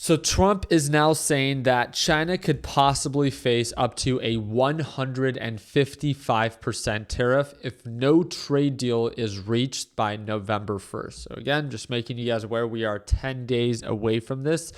So Trump is now saying that China could possibly face up to a 155% tariff if no trade deal is reached by November 1st. So again, just making you guys aware, we are 10 days away from this.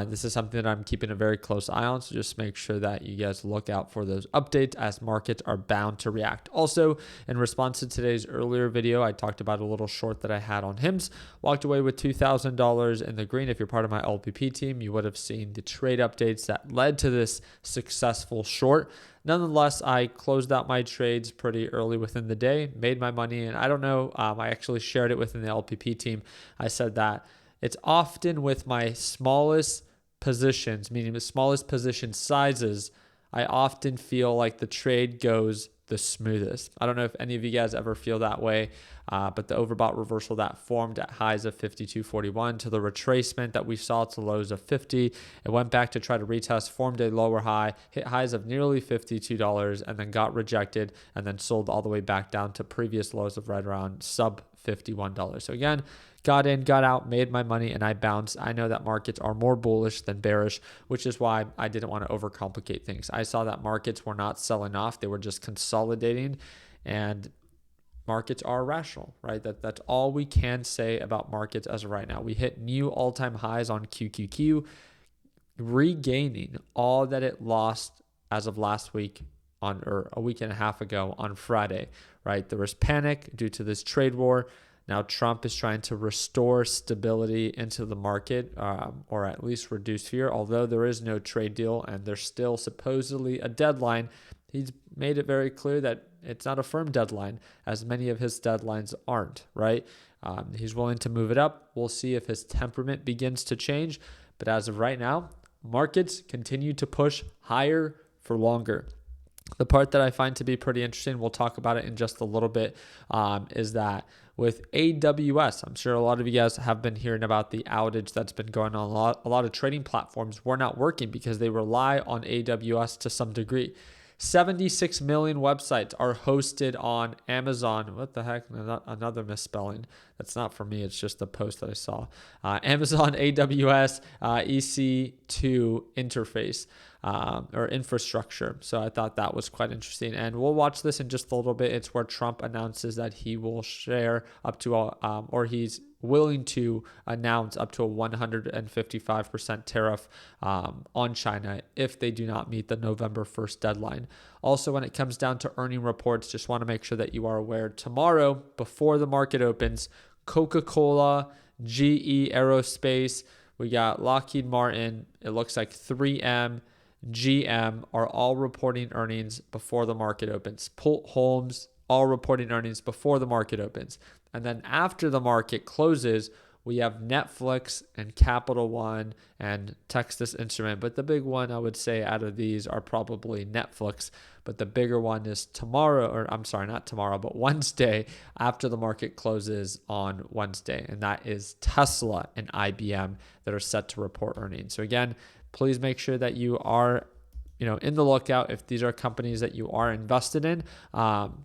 This is something that I'm keeping a very close eye on. So just make sure that you guys look out for those updates as markets are bound to react. Also, in response to today's earlier video, I talked about a little short that I had on HIMS. Walked away with $2,000 in the green. If you're part of my LPP team, you would have seen the trade updates that led to this successful short. Nonetheless, I closed out my trades pretty early within the day, made my money, and I don't know, I actually shared it within the LPP team. I said that it's often with my smallest positions, meaning the smallest position sizes, I often feel like the trade goes the smoothest. I don't know if any of you guys ever feel that way, but the overbought reversal that formed at highs of 52.41 to the retracement that we saw to lows of 50, it went back to try to retest, formed a lower high, hit highs of nearly $52, and then got rejected, and then sold all the way back down to previous lows of right around sub $51. So again, got in, got out, made my money, and I bounced. I know that markets are more bullish than bearish, which is why I didn't want to overcomplicate things. I saw that markets were not selling off. They were just consolidating, and markets are rational, right? That's all we can say about markets as of right now. We hit new all-time highs on QQQ, regaining all that it lost as of last week or a week and a half ago on Friday, right? There was panic due to this trade war. Now Trump is trying to restore stability into the market, or at least reduce fear. Although there is no trade deal and there's still supposedly a deadline, he's made it very clear that it's not a firm deadline, as many of his deadlines aren't, right? He's willing to move it up. We'll see if his temperament begins to change. But as of right now, markets continue to push higher for longer. The part that I find to be pretty interesting, we'll talk about it in just a little bit, is that with AWS, I'm sure a lot of you guys have been hearing about the outage that's been going on. A lot of trading platforms were not working because they rely on AWS to some degree. 76 million websites are hosted on Amazon. What the heck? Another misspelling. That's not for me. It's just the post that I saw. Amazon AWS EC2 interface or infrastructure. So I thought that was quite interesting. And we'll watch this in just a little bit. It's where Trump announces that he will share up to, or he's willing to announce up to a 155% tariff on China if they do not meet the November 1st deadline. Also, when it comes down to earning reports, just want to make sure that you are aware tomorrow before the market opens, Coca-Cola, GE Aerospace, we got Lockheed Martin, it looks like 3M, GM are all reporting earnings before the market opens. Pult Holmes, all reporting earnings before the market opens. And then after the market closes, we have Netflix and Capital One and Texas Instrument. But the big one I would say out of these are probably Netflix. But the bigger one is tomorrow, or I'm sorry, not tomorrow, but Wednesday after the market closes on Wednesday. And that is Tesla and IBM that are set to report earnings. So again, please make sure that you are in the lookout if these are companies that you are invested in.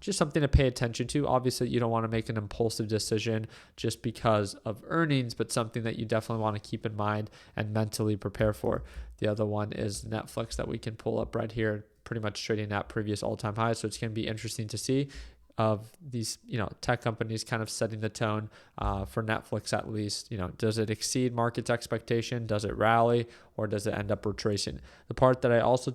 Just something to pay attention to. Obviously, you don't want to make an impulsive decision just because of earnings, but something that you definitely want to keep in mind and mentally prepare for. The other one is Netflix that we can pull up right here, pretty much trading at previous all-time highs. So it's going to be interesting to see of these, tech companies kind of setting the tone for Netflix at least. Does it exceed market's expectation? Does it rally? Or does it end up retracing? The part that I also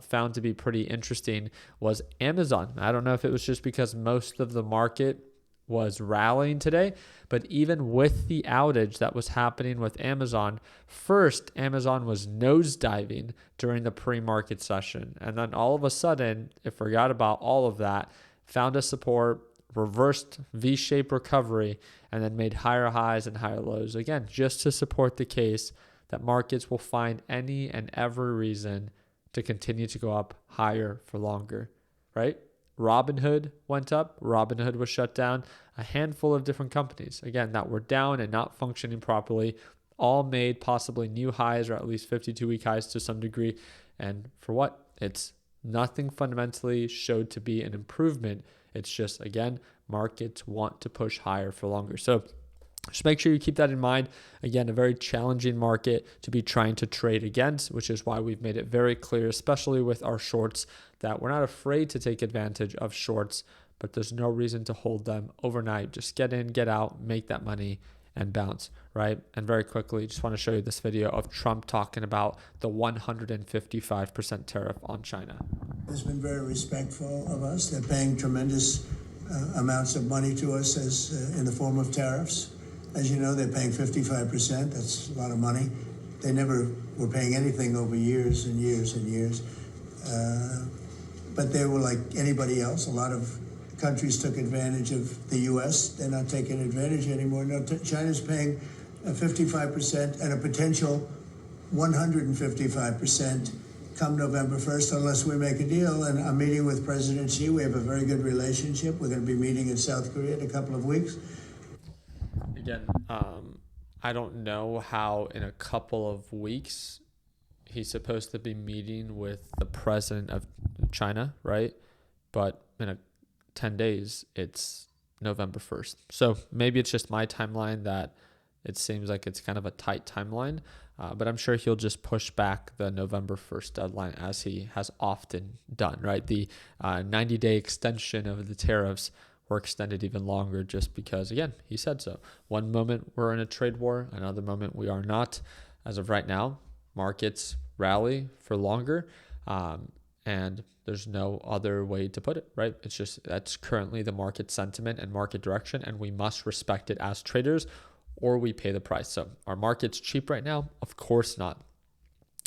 found to be pretty interesting was Amazon. I don't know if it was just because most of the market was rallying today, but even with the outage that was happening with Amazon, first Amazon was nosediving during the pre-market session. And then all of a sudden, it forgot about all of that, found a support, reversed V-shaped recovery, and then made higher highs and higher lows. Again, just to support the case that markets will find any and every reason to continue to go up higher for longer, right? Robinhood went up. Robinhood was shut down. A handful of different companies, again, that were down and not functioning properly, all made possibly new highs or at least 52-week highs to some degree. And for what? It's nothing fundamentally showed to be an improvement. It's just, again, markets want to push higher for longer. So Just make sure you keep that in mind. Again, a very challenging market to be trying to trade against, which is why we've made it very clear, especially with our shorts, that we're not afraid to take advantage of shorts, but there's no reason to hold them overnight. Just get in, get out, make that money, and bounce, right? And very quickly, just want to show you this video of Trump talking about the 155% tariff on China. Has been very respectful of us. They're paying tremendous amounts of money to us as in the form of tariffs. As you know, they're paying 55%. That's a lot of money. They never were paying anything over years and years and years. But they were like anybody else. A lot of countries took advantage of the U.S. They're not taking advantage anymore. No, China's paying 55% and a potential 155% come November 1st, unless we make a deal. And I'm meeting with President Xi. We have a very good relationship. We're going to be meeting in South Korea in a couple of weeks. Again, I don't know how in a couple of weeks he's supposed to be meeting with the president of China, right? But in 10 days, it's November 1st. So maybe it's just my timeline that it seems like it's kind of a tight timeline, but I'm sure he'll just push back the November 1st deadline as he has often done, right? The 90-day extension of the tariffs were extended even longer just because, again, he said so. One moment we're in a trade war, another moment we are not. As of right now, markets rally for longer, and there's no other way to put it, right? It's just that's currently the market sentiment and market direction, and we must respect it as traders or we pay the price. So are markets cheap right now? Of course not.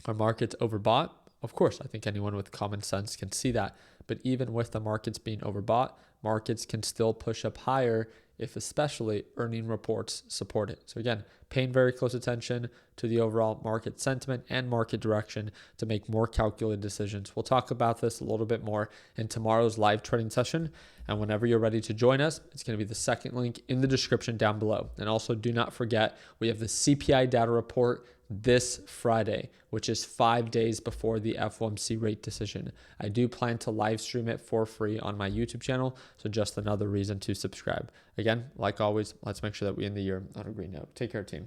Are markets overbought? Of course. I think anyone with common sense can see that. But even with the markets being overbought, markets can still push up higher if especially earning reports support it. So again, paying very close attention to the overall market sentiment and market direction to make more calculated decisions. We'll talk about this a little bit more in tomorrow's live trading session. And whenever you're ready to join us, it's going to be the second link in the description down below. And also do not forget, we have the CPI data report this Friday, which is 5 days before the FOMC rate decision. I do plan to live stream it for free on my YouTube channel, so just another reason to subscribe. Again, like always, let's make sure that we end the year on a green note. Take care, team.